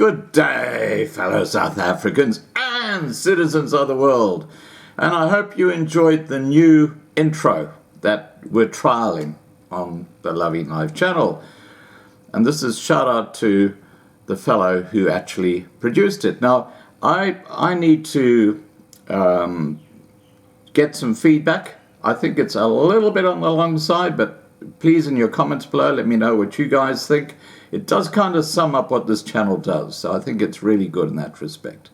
Good day, fellow South Africans and citizens of the world. And I hope you enjoyed the new intro that we're trialing on the Loving Life channel. And this is shout out to the fellow who actually produced it. Now, I need to get some feedback. I think it's a little bit on the long side, but please in your comments below let me know what you guys think. It does kind of sum up what this channel does, so I think it's really good in that respect.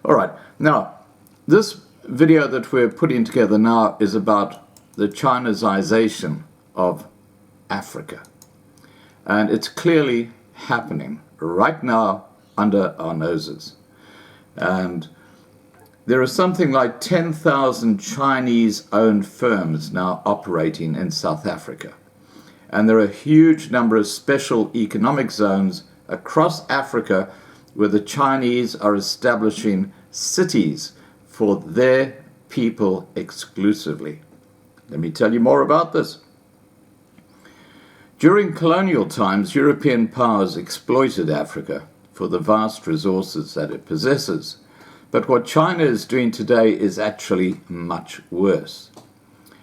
All right, now this video that we're putting together now is about the Chinasisation of Africa. And it's clearly happening right now under our noses. And there are something like 10,000 Chinese-owned firms now operating in South Africa. And there are a huge number of special economic zones across Africa where the Chinese are establishing cities for their people exclusively. Let me tell you more about this. During colonial times, European powers exploited Africa for the vast resources that it possesses. But what China is doing today is actually much worse.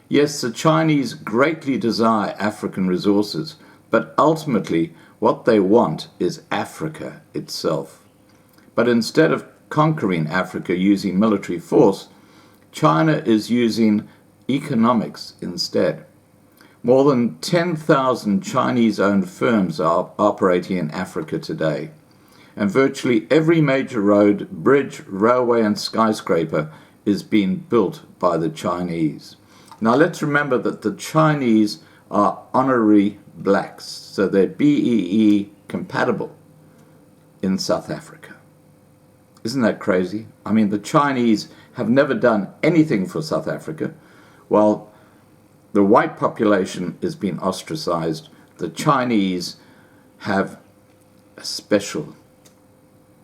Yes, the Chinese greatly desire African resources, but ultimately what they want is Africa itself. But instead of conquering Africa using military force, China is using economics instead. More than 10,000 Chinese-owned firms are operating in Africa today, and virtually every major road, bridge, railway and skyscraper is being built by the Chinese. Now let's remember that the Chinese are honorary blacks, so they're BEE compatible in South Africa. Isn't that crazy? I mean, the Chinese have never done anything for South Africa, while the white population is being ostracized. The Chinese have a special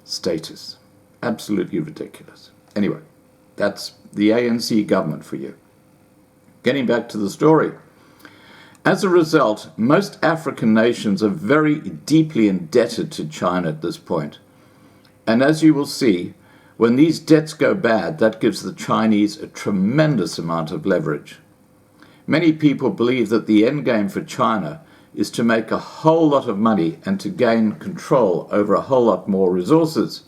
status. Absolutely ridiculous. Anyway, that's the ANC government for you. Getting back to the story. As a result, most African nations are very deeply indebted to China at this point. And as you will see, when these debts go bad, that gives the Chinese a tremendous amount of leverage. Many people believe that the end game for China is to make a whole lot of money and to gain control over a whole lot more resources.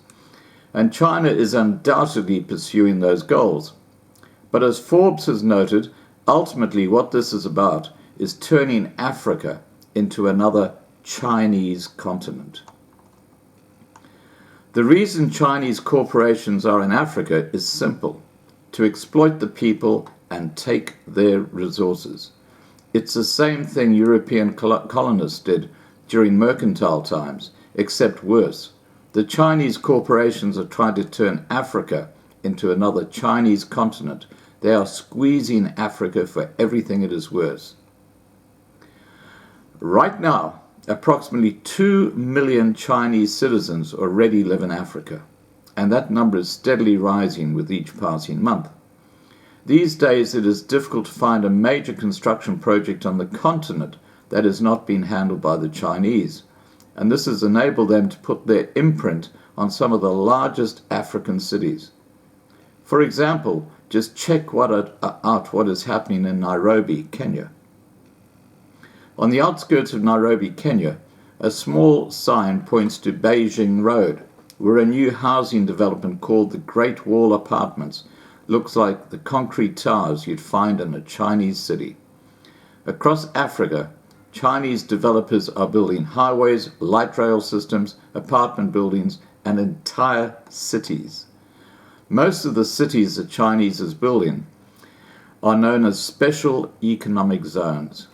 And China is undoubtedly pursuing those goals. But as Forbes has noted, ultimately what this is about is turning Africa into another Chinese continent. The reason Chinese corporations are in Africa is simple: to exploit the people and take their resources. It's the same thing European colonists did during mercantile times, except worse. The Chinese corporations are trying to turn Africa into another Chinese continent. They are squeezing Africa for everything it is worth. Right now, approximately 2 million Chinese citizens already live in Africa, and that number is steadily rising with each passing month. These days, it is difficult to find a major construction project on the continent that is not being handled by the Chinese, and this has enabled them to put their imprint on some of the largest African cities. For example, just check out what is happening in Nairobi, Kenya. On the outskirts of Nairobi, Kenya, a small sign points to Beijing Road, where a new housing development called the Great Wall Apartments looks like the concrete towers you'd find in a Chinese city. Across Africa, Chinese developers are building highways, light rail systems, apartment buildings, and entire cities. Most of the cities the Chinese is building are known as special economic zones.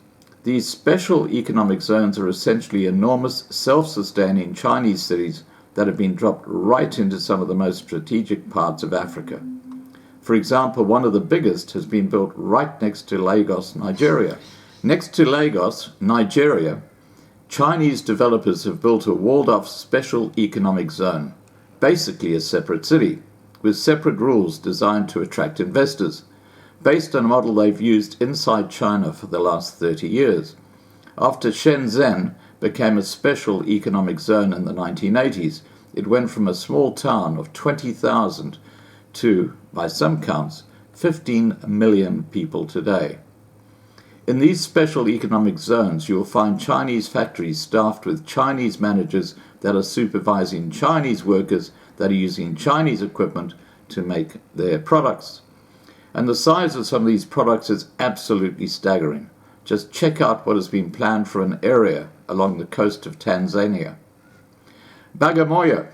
These special economic zones are essentially enormous, self-sustaining Chinese cities that have been dropped right into some of the most strategic parts of Africa. For example, one of the biggest has been built right next to Lagos, Nigeria. Next to Lagos, Nigeria, Chinese developers have built a walled-off special economic zone, basically a separate city, with separate rules designed to attract investors, based on a model they've used inside China for the last 30 years. After Shenzhen became a special economic zone in the 1980s, it went from a small town of 20,000 to, by some counts, 15 million people today. In these special economic zones, you will find Chinese factories staffed with Chinese managers that are supervising Chinese workers that are using Chinese equipment to make their products. And the size of some of these products is absolutely staggering. Just check out what has been planned for an area along the coast of Tanzania. Bagamoyo,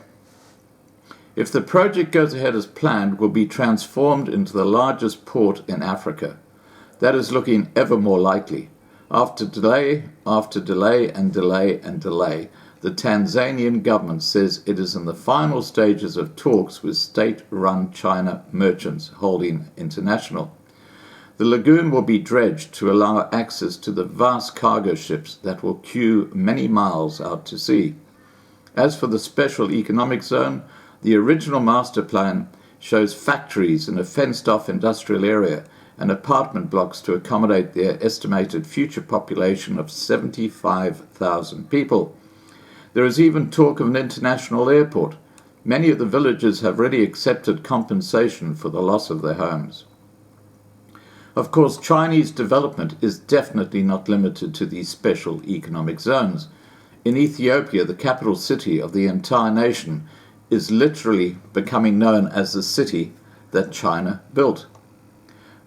if the project goes ahead as planned, will be transformed into the largest port in Africa. That is looking ever more likely. After delay after delay and delay and delay, the Tanzanian government says it is in the final stages of talks with state-run China merchants holding international. The lagoon will be dredged to allow access to the vast cargo ships that will queue many miles out to sea. As for the special economic zone, the original master plan shows factories in a fenced-off industrial area and apartment blocks to accommodate their estimated future population of 75,000 people. There is even talk of an international airport. Many of the villages have already accepted compensation for the loss of their homes. Of course, Chinese development is definitely not limited to these special economic zones. In Ethiopia, the capital city of the entire nation is literally becoming known as the city that China built.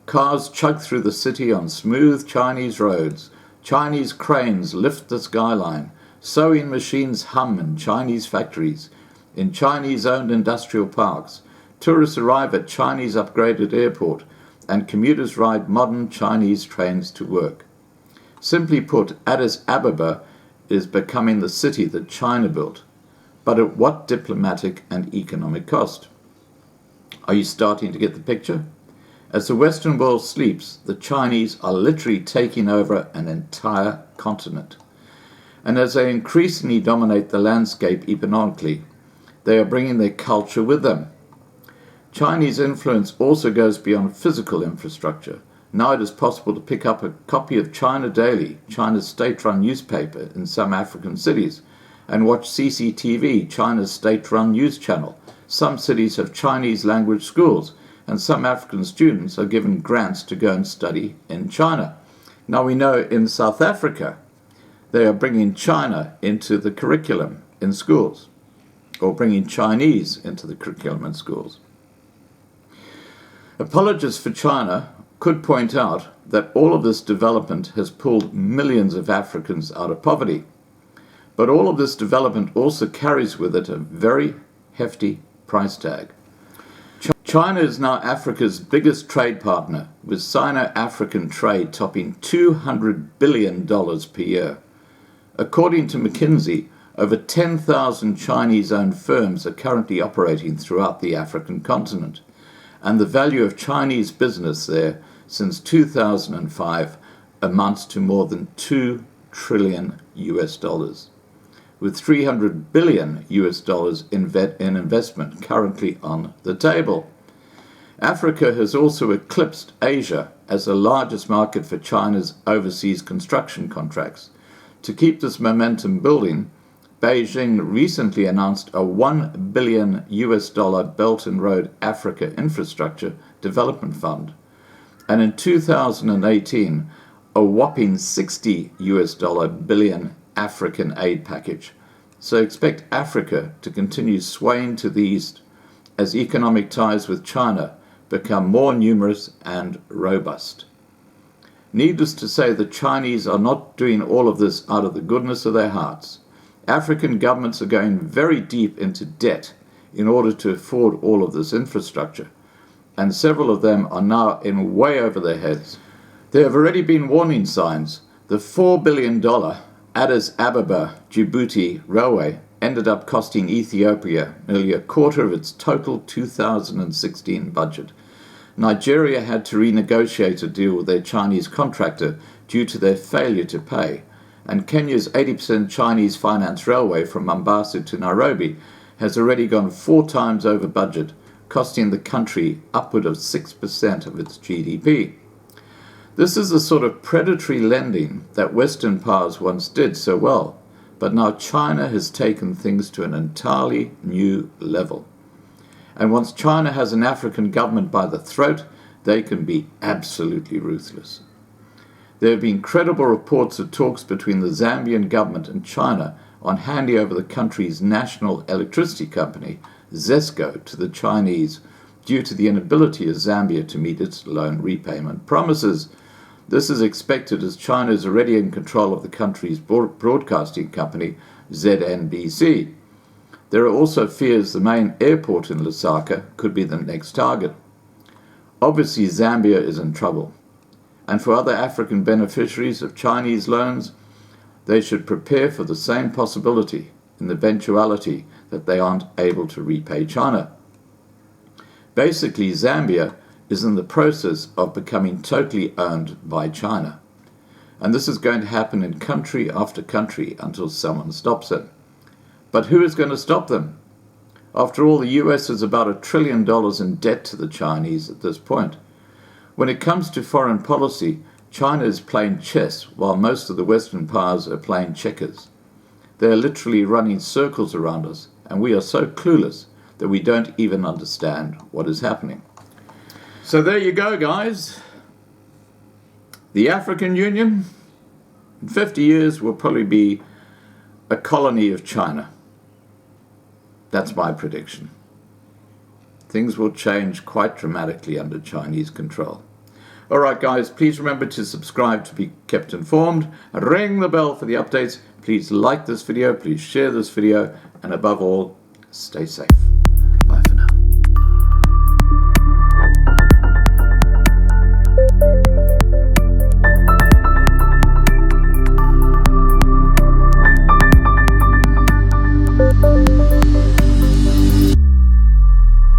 Cars chug through the city on smooth Chinese roads. Chinese cranes lift the skyline. Sewing machines hum in Chinese factories. In Chinese-owned industrial parks, tourists arrive at Chinese-upgraded airport, and commuters ride modern Chinese trains to work. Simply put, Addis Ababa is becoming the city that China built. But at what diplomatic and economic cost? Are you starting to get the picture? As the Western world sleeps, the Chinese are literally taking over an entire continent. And as they increasingly dominate the landscape economically, they are bringing their culture with them. Chinese influence also goes beyond physical infrastructure. Now it is possible to pick up a copy of China Daily, China's state-run newspaper, in some African cities, and watch CCTV, China's state-run news channel. Some cities have Chinese language schools, and some African students are given grants to go and study in China. Now we know in South Africa, they are bringing China into the curriculum in schools, or bringing Chinese into the curriculum in schools. Apologists for China could point out that all of this development has pulled millions of Africans out of poverty. But all of this development also carries with it a very hefty price tag. China is now Africa's biggest trade partner, with Sino-African trade topping $200 billion per year. According to McKinsey, over 10,000 Chinese-owned firms are currently operating throughout the African continent, and the value of Chinese business there since 2005 amounts to more than $2 trillion, with $300 billion in investment currently on the table. Africa has also eclipsed Asia as the largest market for China's overseas construction contracts. To keep this momentum building, Beijing recently announced a $1 billion Belt and Road Africa Infrastructure Development Fund, and in 2018, a whopping $60 billion African aid package. So expect Africa to continue swaying to the east as economic ties with China become more numerous and robust. Needless to say, the Chinese are not doing all of this out of the goodness of their hearts. African governments are going very deep into debt in order to afford all of this infrastructure, and several of them are now in way over their heads. There have already been warning signs. The $4 billion Addis Ababa-Djibouti railway ended up costing Ethiopia nearly a quarter of its total 2016 budget. Nigeria had to renegotiate a deal with their Chinese contractor due to their failure to pay, and Kenya's 80% Chinese financed railway from Mombasa to Nairobi has already gone 4 times over budget, costing the country upward of 6% of its GDP. This is the sort of predatory lending that Western powers once did so well, but now China has taken things to an entirely new level. And once China has an African government by the throat, they can be absolutely ruthless. There have been credible reports of talks between the Zambian government and China on handing over the country's national electricity company, ZESCO, to the Chinese due to the inability of Zambia to meet its loan repayment promises. This is expected as China is already in control of the country's broadcasting company, ZNBC. There are also fears the main airport in Lusaka could be the next target. Obviously, Zambia is in trouble. And for other African beneficiaries of Chinese loans, they should prepare for the same possibility in the eventuality that they aren't able to repay China. Basically, Zambia is in the process of becoming totally owned by China. And this is going to happen in country after country until someone stops it. But who is going to stop them? After all, the US is about $1 trillion in debt to the Chinese at this point. When it comes to foreign policy, China is playing chess while most of the Western powers are playing checkers. They are literally running circles around us, and we are so clueless that we don't even understand what is happening. So there you go, guys. The African Union, in 50 years, will probably be a colony of China. That's my prediction. Things will change quite dramatically under Chinese control. All right, guys, please remember to subscribe to be kept informed. Ring the bell for the updates. Please like this video. Please share this video. And above all, stay safe.